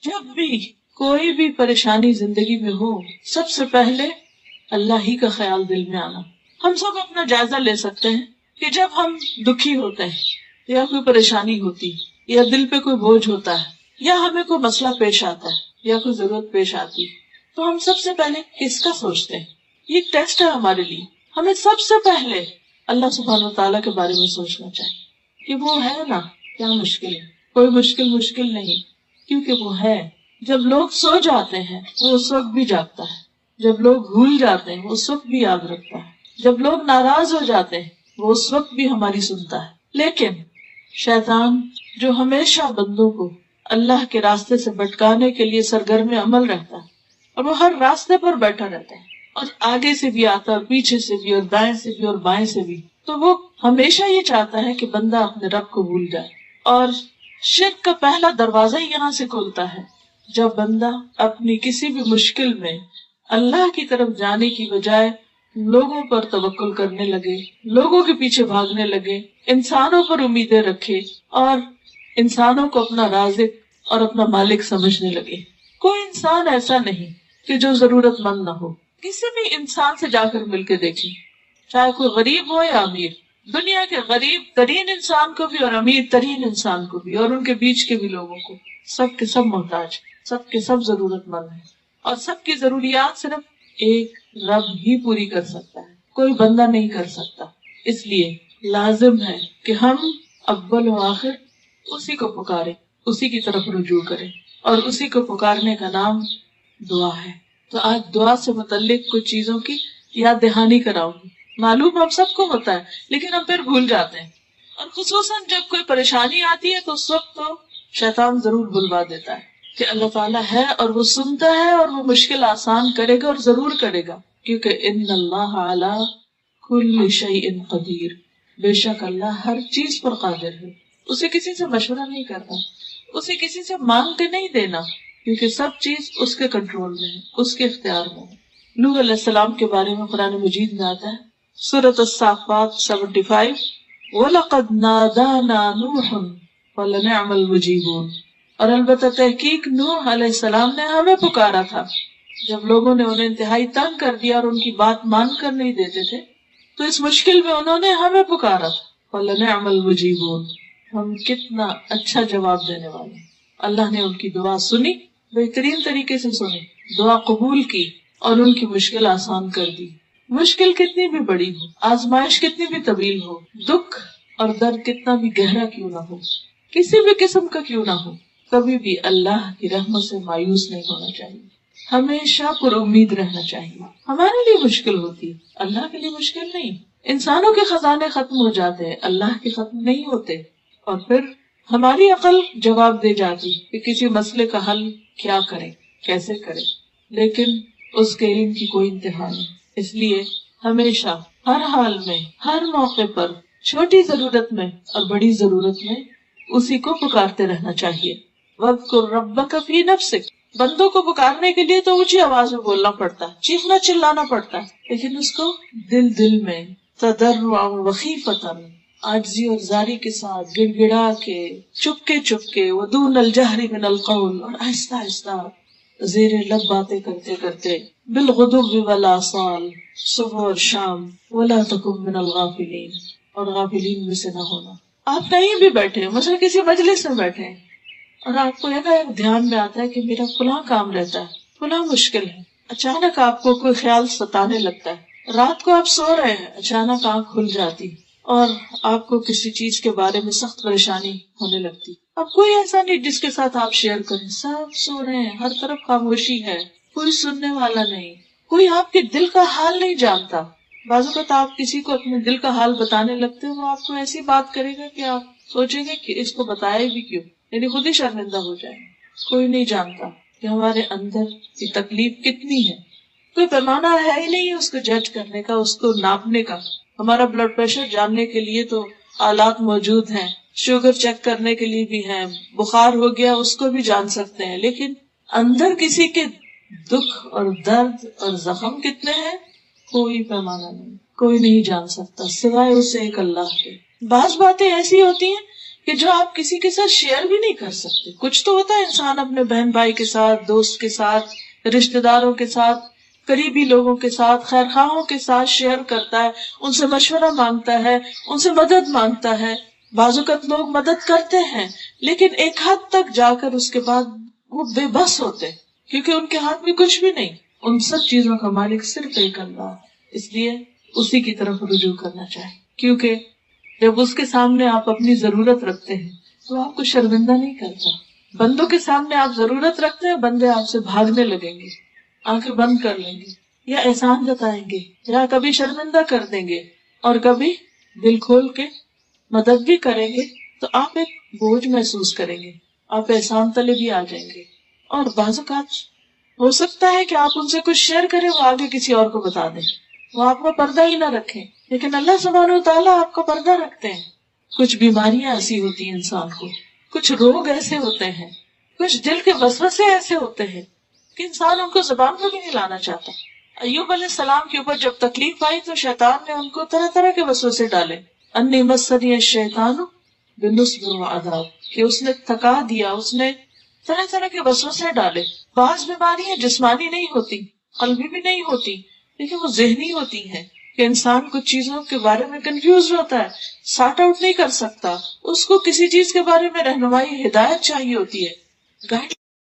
جب بھی کوئی بھی پریشانی زندگی میں ہو، سب سے پہلے اللہ ہی کا خیال دل میں آنا. ہم سب اپنا جائزہ لے سکتے ہیں کہ جب ہم دکھی ہوتے ہیں یا کوئی پریشانی ہوتی یا دل پہ کوئی بوجھ ہوتا ہے یا ہمیں کوئی مسئلہ پیش آتا ہے یا کوئی ضرورت پیش آتی، تو ہم سب سے پہلے کس کا سوچتے ہیں؟ یہ ایک ٹیسٹ ہے ہمارے لیے. ہمیں سب سے پہلے اللہ سبحانہ و تعالیٰ کے بارے میں سوچنا چاہیے کہ وہ ہے نا. کیا مشکل ہے؟ کوئی مشکل نہیں، کیونکہ وہ ہے. جب لوگ سو جاتے ہیں وہ اس وقت بھی جاگتا ہے، جب لوگ بھول جاتے ہیں وہ اس وقت بھی یاد رکھتا ہے، جب لوگ ناراض ہو جاتے ہیں وہ اس وقت بھی ہماری سنتا ہے. لیکن شیطان جو ہمیشہ بندوں کو اللہ کے راستے سے بھٹکانے کے لیے سرگرم عمل رہتا ہے، اور وہ ہر راستے پر بیٹھا رہتا ہے، اور آگے سے بھی آتا ہے اور پیچھے سے بھی اور دائیں سے بھی اور بائیں سے بھی، تو وہ ہمیشہ یہ چاہتا ہے کہ بندہ اپنے رب کو بھول جائے. اور شرک کا پہلا دروازہ ہی یہاں سے کھلتا ہے جب بندہ اپنی کسی بھی مشکل میں اللہ کی طرف جانے کی بجائے لوگوں پر توکل کرنے لگے، لوگوں کے پیچھے بھاگنے لگے، انسانوں پر امیدیں رکھے اور انسانوں کو اپنا رازق اور اپنا مالک سمجھنے لگے. کوئی انسان ایسا نہیں کہ جو ضرورت مند نہ ہو. کسی بھی انسان سے جا کر مل کے دیکھیں، چاہے کوئی غریب ہو یا امیر، دنیا کے غریب ترین انسان کو بھی اور امیر ترین انسان کو بھی اور ان کے بیچ کے بھی لوگوں کو، سب کے سب محتاج، سب کے سب ضرورت مند ہیں، اور سب کی ضروریات صرف ایک رب ہی پوری کر سکتا ہے، کوئی بندہ نہیں کر سکتا. اس لیے لازم ہے کہ ہم اول و آخر اسی کو پکاریں، اسی کی طرف رجوع کریں، اور اسی کو پکارنے کا نام دعا ہے. تو آج دعا سے متعلق کچھ چیزوں کی یاد دہانی کراؤں گی. معلوم ہم سب کو ہوتا ہے لیکن ہم پھر بھول جاتے ہیں، اور خصوصاً جب کوئی پریشانی آتی ہے تو اس وقت تو شیطان ضرور بلوا دیتا ہے کہ اللہ تعالیٰ ہے اور وہ سنتا ہے اور وہ مشکل آسان کرے گا اور ضرور کرے گا، کیونکہ ان اللہ علی کل شیء قدیر، بے شک اللہ ہر چیز پر قادر ہے. اسے کسی سے مشورہ نہیں کرنا، اسے کسی سے مانگ کے نہیں دینا، کیونکہ سب چیز اس کے کنٹرول میں ہے، اس کے اختیار میں ہے. نوح علیہ السلام کے بارے میں قرآن مجید میں آتا ہے، سورۃ الصافات 75، وَلَقَدْ نَادَانَا نُوحٌ وَلَنِعْمَ الْمُجِيبُونَ، اور البتہ تحقیق نوح علیہ السلام نے ہمیں پکارا تھا جب لوگوں نے انہیں انتہائی تنگ کر دیا اور ان کی بات مان کر نہیں دیتے تھے، تو اس مشکل میں انہوں نے ہمیں پکارا تھا. وَلَنِعْمَ الْمُجِيبُونَ، ہم کتنا اچھا جواب دینے والے. اللہ نے ان کی دعا سنی، بہترین طریقے سے سنی، دعا قبول کی اور ان کی مشکل آسان کر دی. مشکل کتنی بھی بڑی ہو، آزمائش کتنی بھی طویل ہو، دکھ اور درد کتنا بھی گہرا کیوں نہ ہو، کسی بھی قسم کا کیوں نہ ہو، کبھی بھی اللہ کی رحمت سے مایوس نہیں ہونا چاہیے، ہمیشہ پر امید رہنا چاہیے. ہمارے لیے مشکل ہوتی ہے، اللہ کے لیے مشکل نہیں. انسانوں کے خزانے ختم ہو جاتے ہیں، اللہ کے ختم نہیں ہوتے. اور پھر ہماری عقل جواب دے جاتی کہ کسی مسئلے کا حل کیا کریں، کیسے کریں، لیکن اس کے علم کی کوئی انتہا نہیں. اس لیے ہمیشہ ہر حال میں، ہر موقع پر، چھوٹی ضرورت میں اور بڑی ضرورت میں اسی کو پکارتے رہنا چاہیے. وَاذْكُرْ رَبَّكَ فِي نَفْسِكَ، بندوں کو پکارنے کے لیے تو اونچی آواز میں بولنا پڑتا ہے، چیخنا چلانا پڑتا ہے، لیکن اس کو دل دل میں تضرعا وخیفۃ، عاجزی اور زاری کے ساتھ، گڑ گڑا کے، چپکے ودون الجہر من القول، اور آہستہ آہستہ زیر لب باتیں کرتے کرتے، بالغدو والآصال، صبح اور شام، ولا تکن من الغافلین، اور غافلین میں سے نہ ہونا. آپ کہیں بھی بیٹھے ہیں، مثلا کسی مجلس میں بیٹھے ہیں اور آپ کو ایک دھیان میں آتا ہے کہ میرا فلاں کام رہتا ہے، فلاں مشکل ہے، اچانک آپ کو کوئی خیال ستانے لگتا ہے، رات کو آپ سو رہے ہیں، اچانک آنکھ کھل جاتی اور آپ کو کسی چیز کے بارے میں سخت پریشانی ہونے لگتی. اب کوئی ایسا نہیں جس کے ساتھ آپ شیئر کریں، سب سو رہے ہیں، ہر طرف خاموشی ہے، کوئی سننے والا نہیں، کوئی آپ کے دل کا حال نہیں جانتا. بعض اوقات آپ کسی کو اپنے دل کا حال بتانے لگتے ہیں، وہ آپ کو ایسی بات کرے گا کہ آپ سوچیں گے کہ اس کو بتایا بھی کیوں، یعنی خود ہی شرمندہ ہو جائے. کوئی نہیں جانتا کہ ہمارے اندر کی تکلیف کتنی ہے. کوئی پیمانہ ہے ہی نہیں اس کو جج کرنے کا، اس کو ناپنے کا. ہمارا بلڈ پریشر جاننے کے لیے تو آلات موجود ہیں، شوگر چیک کرنے کے لیے بھی ہیں، بخار ہو گیا اس کو بھی جان سکتے ہیں، لیکن اندر کسی کے دکھ اور درد اور زخم کتنے ہیں کوئی پیمانہ نہیں، کوئی نہیں جان سکتا سوائے اس سے ایک اللہ کے. بعض باتیں ایسی ہوتی ہیں کہ جو آپ کسی کے ساتھ شیئر بھی نہیں کر سکتے. کچھ تو ہوتا ہے انسان اپنے بہن بھائی کے ساتھ، دوست کے ساتھ، رشتہ داروں کے ساتھ، قریبی لوگوں کے ساتھ، خیر خواہوں کے ساتھ شیئر کرتا ہے، ان سے مشورہ مانگتا ہے، ان سے مدد مانگتا ہے. بعض اوقات لوگ مدد کرتے ہیں لیکن ایک حد تک جا کر اس کے بعد وہ بے بس ہوتے کیونکہ ان کے ہاتھ میں کچھ بھی نہیں. ان سب چیزوں کا مالک صرف ایک اللہ ہے. اس لیے اسی کی طرف رجوع کرنا چاہیے، کیونکہ جب اس کے سامنے آپ اپنی ضرورت رکھتے ہیں تو آپ کو شرمندہ نہیں کرتا. بندوں کے سامنے آپ ضرورت رکھتے ہیں، بندے آپ سے بھاگنے لگیں گے، آنکھیں بند کر لیں گے، یا احسان جتائیں گے، یا کبھی شرمندہ کر دیں گے، اور کبھی دل کھول کے مدد بھی کریں گے تو آپ ایک بوجھ محسوس کریں گے، آپ احسان تلے بھی آ جائیں گے. اور بعض اوقات ہو سکتا ہے کہ آپ ان سے کچھ شیئر کریں، وہ آگے کسی اور کو بتا دیں، وہ آپ کا پردہ ہی نہ رکھیں، لیکن اللہ سبحانہ و تعالیٰ آپ کا پردہ رکھتے ہیں. کچھ بیماریاں ایسی ہوتی ہیں انسان کو، کچھ روگ ایسے ہوتے ہیں، کچھ دل کے وسوسے ایسے ہوتے ہیں کہ انسان ان کو زبان میں بھی نہیں لانا چاہتا. ایوب علیہ السلام کے اوپر جب تکلیف آئی تو شیطان نے ان کو طرح طرح کے وسوسے ڈالے. انی مسنی الشیطان بنصب وعذاب، کہ اس نے تھکا دیا، اس نے طرح طرح کے وسوسے ڈالے. بعض بیماریاں جسمانی نہیں ہوتی، قلبی بھی نہیں ہوتی، لیکن وہ ذہنی ہوتی ہیں کہ انسان کچھ چیزوں کے بارے میں کنفیوز ہوتا ہے، سارٹ آؤٹ نہیں کر سکتا، اس کو کسی چیز کے بارے میں رہنمائی، ہدایت چاہیے ہوتی ہے، گائیڈ